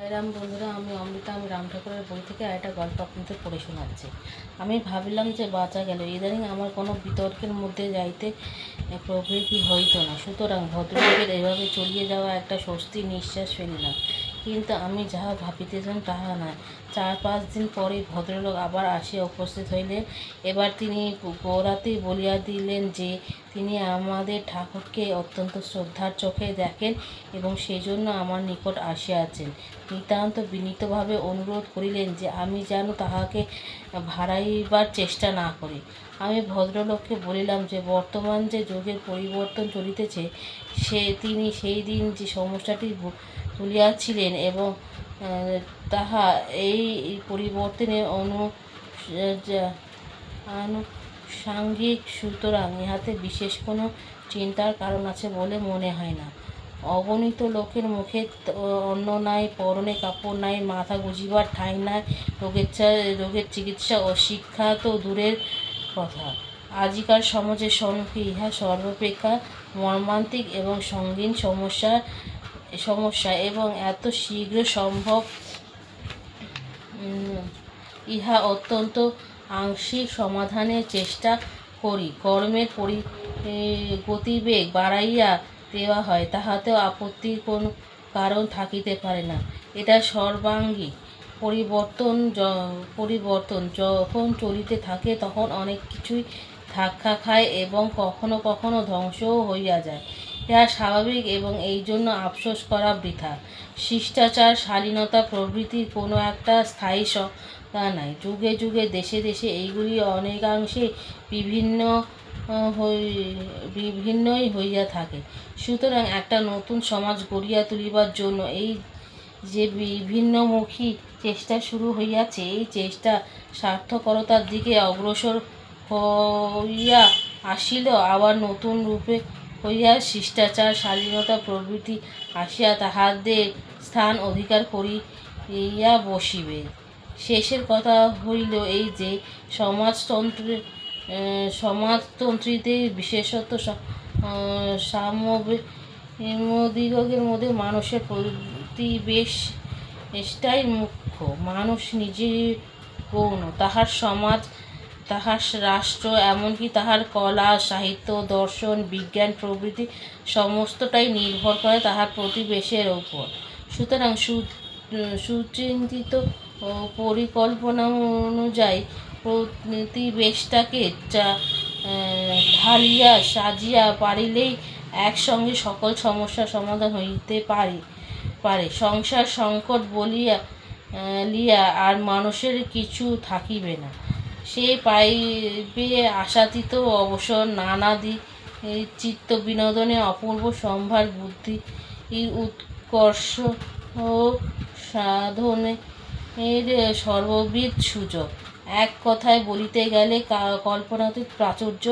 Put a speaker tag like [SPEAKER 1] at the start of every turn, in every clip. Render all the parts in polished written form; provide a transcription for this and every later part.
[SPEAKER 1] সাইরাম বন্ধুরা, আমি অমৃতা। আমি রাম ঠাকুরের বই থেকে একটা গল্প আপনাদের পড়ে শোনাচ্ছি। আমি ভাবিলাম যে বাঁচা গেল, ইদানিং আমার কোনো বিতর্কের মধ্যে যাইতে প্রবৃত্তি হইত না। সুতরাং ভদ্রলোকের এভাবে চলিয়ে যাওয়া একটা স্বস্তির নিঃশ্বাস ফেলিলাম। কিন্তু আমি যাহা ভাবিতেছিলাম তাহা নয়। 4-5 দিন পরেই ভদ্রলোক আবার আসিয়া উপস্থিত হইলেন। এবার তিনি গোড়াতেই বলিয়া দিলেন যে তিনি আমাদের ঠাকুরকে অত্যন্ত শ্রদ্ধার চোখে দেখেন এবং সেজন্য আমার নিকট আসিয়াছেন। নিতান্ত বিনীতভাবে অনুরোধ করিলেন যে আমি যেন তাহাকে ভাড়াইবার চেষ্টা না করি। আমি ভদ্রলোককে বলিলাম যে বর্তমান যে যুগের পরিবর্তন চলিতেছে, তিনি সেই দিন যে সমস্যাটি তুলিয়াছিলেন এবং তাহা এই পরিবর্তনের আনুষাঙ্গিক, সুতরাং ইহাতে বিশেষ কোনো চিন্তার কারণ আছে বলে মনে হয় না। অগণিত লোকের মুখে অন্ন নাই, পরনে কাপড় নাই, মাথা গুজিবার ঠাঁই নাই, রোগের চিকিৎসা ও শিক্ষা তো দূরের কথা। আজিকার সমাজের সম্মুখে ইহা সর্বাপেক্ষা মর্মান্তিক এবং সঙ্গীন সমস্যা এবং এত শীঘ্র সম্ভব ইহা অত্যন্ত আংশিক সমাধানের চেষ্টা করি। কর্মের গতিবেগ বাড়াইয়া দেওয়া হয়, তাহাতেও আপত্তির কোনো কারণ থাকিতে পারে না। এটা সর্বাঙ্গীন পরিবর্তন যখন চলিতে থাকে তখন অনেক কিছুই ধাক্কা খায় এবং কখনো কখনো ধ্বংসও হইয়া যায়। ইহা স্বাভাবিক এবং এই জন্য আফসোস করা বৃথা। শিষ্টাচার, শালীনতা প্রভৃতির কোনো একটা স্থায়ী সংজ্ঞা নাই। যুগে যুগে দেশে দেশে এইগুলি অনেকাংশে বিভিন্নই হইয়া থাকে। সুতরাং একটা নতুন সমাজ গড়িয়া তুলিবার জন্য এই যে বিভিন্নমুখী চেষ্টা শুরু হইয়াছে, এই চেষ্টা সার্থকতার দিকে অগ্রসর হইয়া আসিল, আবার নতুন রূপে হইয়া শিষ্টাচার, শালীনতা প্রভৃতি আসিয়া তাহাদের স্থান অধিকার করিয়া বসিবে। শেষের কথা হইল এই যে সমাজতন্ত্রীদের, বিশেষত সাম্যদিগের মধ্যে মানুষের প্রতিবেশটাই মুখ্য। মানুষ নিজেই গৌণ। তাহার সমাজ, তাহার রাষ্ট্র, এমনকি তাহার কলা, সাহিত্য, দর্শন, বিজ্ঞান প্রভৃতি সমস্তটাই নির্ভর করে তাহার প্রতিবেশের উপর। সুতরাং সুচিন্তিত পরিকল্পনা অনুযায়ী প্রতিবেশটাকে ঢালিয়া সাজিয়া পারিলেই একসঙ্গে সকল সমস্যার সমাধান হইতে পারে। সংসার সংকট বলিয়া আর মানুষের কিছু থাকিবে না। সে পাইবে আশাতীত অবসর, নানাদি চিত্ত বিনোদনে অপূর্ব সম্ভার, বুদ্ধির উৎকর্ষ সাধনের সর্ববিধ সুযোগ। এক কথায় বলিতে গেলে কল্পনাতীত প্রাচুর্য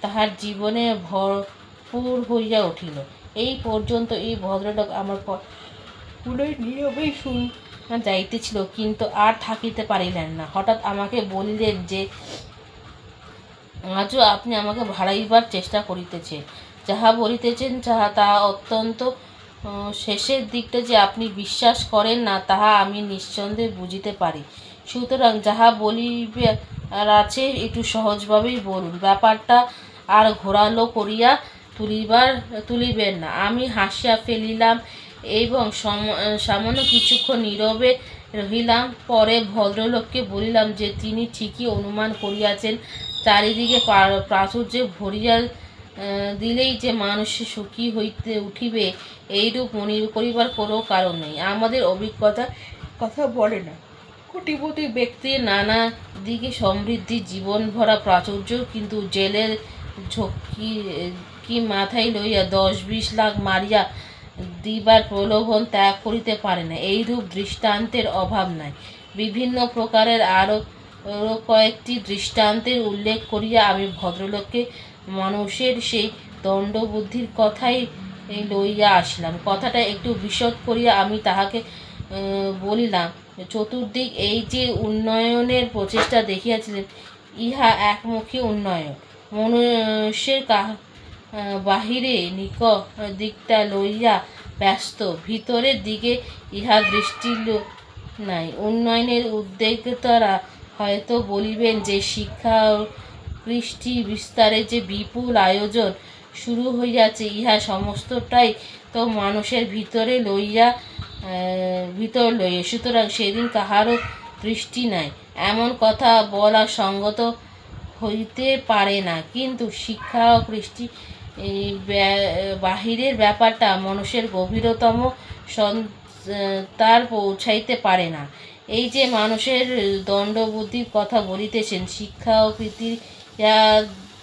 [SPEAKER 1] তাহার জীবনে ভরপুর হইয়া উঠিল। এই পর্যন্ত এই ভদ্রলোক আমার পুনঃ নিয়মেই শুনিয়া যাইতেছিল, কিন্তু আর থাকিতে পারিলেন না। হঠাৎ আমাকে বলিলেন যে আজও আপনি আমাকে ভাড়াইবার চেষ্টা করিতেছেন। যাহা বলিতেছেন তা অত্যন্ত শেষের দিকটা যে আপনি বিশ্বাস করেন না, তাহা আমি নিঃসন্দেহে বুঝিতে পারি। সুতরাং যাহা বলিবার আছে একটু সহজভাবেই বলুন, ব্যাপারটা আর ঘোরালো করিয়া তুলিবেন না। আমি হাসিয়া ফেলিলাম এবং সামান্য কিছুক্ষণ নীরবে রহিলাম। পরে ভদ্রলোককে বলিলাম যে তিনি ঠিকই অনুমান করিয়াছেন, চারিদিকে প্রাচুর্যে ভরিয়া দিলেই যে মানুষ সুখী হইতে উঠিবে, এইরূপ মনে করিবার কোনো কারণ নেই। আমাদের অভিজ্ঞতা কথা বলে না। কোটিপতি ব্যক্তির নানা দিকে সমৃদ্ধি, জীবন ভরা প্রাচুর্য, কিন্তু জেলের ঝক্কি মাথায় লইয়া 10-20 লাখ মারিয়া দিবার প্রলোভন ত্যাগ করিতে পারে না। এইরূপ দৃষ্টান্তের অভাব নাই। বিভিন্ন প্রকারের আরও কয়েকটি দৃষ্টান্তের উল্লেখ করিয়া আমি ভদ্রলোককে মানুষের সেই দণ্ডবুদ্ধির কথাই লইয়া আসিলাম। কথাটা একটু বিশদ করিয়া আমি তাহাকে বলিলাম, চতুর্দিক এই যে উন্নয়নের প্রচেষ্টা দেখিয়াছিলেন, ইহা একমুখী উন্নয়ন। মনুষ্যের বাহিরে দিকটা লইয়া ব্যস্ত, ভিতরের দিকে ইহা দৃষ্টি নাই। উন্নয়নের উদ্যোক্তারা হয়তো বলিবেন যে শিক্ষা ও কৃষ্টি বিস্তারের যে বিপুল আয়োজন শুরু হইয়াছে, ইহা সমস্তটাই তো মানুষের ভিতর লইয়া, সুতরাং সেদিন কাহারও দৃষ্টি নাই, এমন কথা বলা সঙ্গত হইতে পারে না। কিন্তু শিক্ষা ও কৃষ্টি বাহিরের ব্যাপারটা মানুষের গভীরতম তার পৌঁছাইতে পারে না। এই যে মানুষের দণ্ডবুদ্ধির কথা বলিতেছেন, শিক্ষা ও কৃতি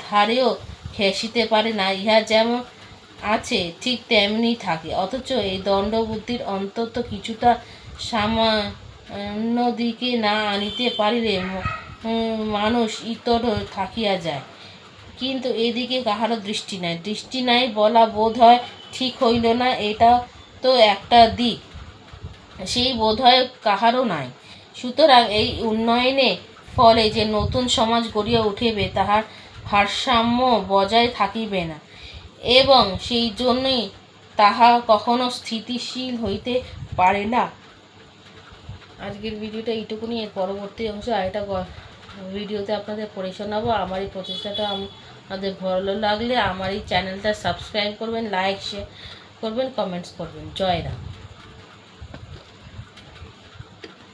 [SPEAKER 1] ধারেও ঘেঁষিতে পারে না। ইহা যেমন আছে ঠিক তেমনি থাকে, অথচ এই দণ্ডবুদ্ধির অন্তত কিছুটা সামান্য দিকে না আনিতে পারিলে মানুষ ইতর থাকিয়া যায়। কিন্তু এদিকে কাহারও দৃষ্টি নাই। দৃষ্টি নাই বলা বোধ হয় ঠিক হইল না, এটা তো একটা দিক, সেই বোধ হয় কাহারও নাই। সুতরাং এই উন্নয়নে ফলে যে নতুন সমাজ গড়িয়া উঠিবে, তাহার ভারসাম্য বজায় থাকিবে না, এবং সেই জন্যই তাহা কখনো স্থিতিশীল হইতে পারে না। আজকের ভিডিওটা এইটুকুনি। এর পরবর্তী অংশ আরেকটা ভিডিওতে আপনাদের পড়ে শোনাবো। আমার এই প্রচেষ্টাটা আপনাদের ভালো লাগলে আমার এই চ্যানেলটা সাবস্ক্রাইব করবেন, লাইক শেয়ার করবেন, কমেন্টস করবেন। জয় রাম।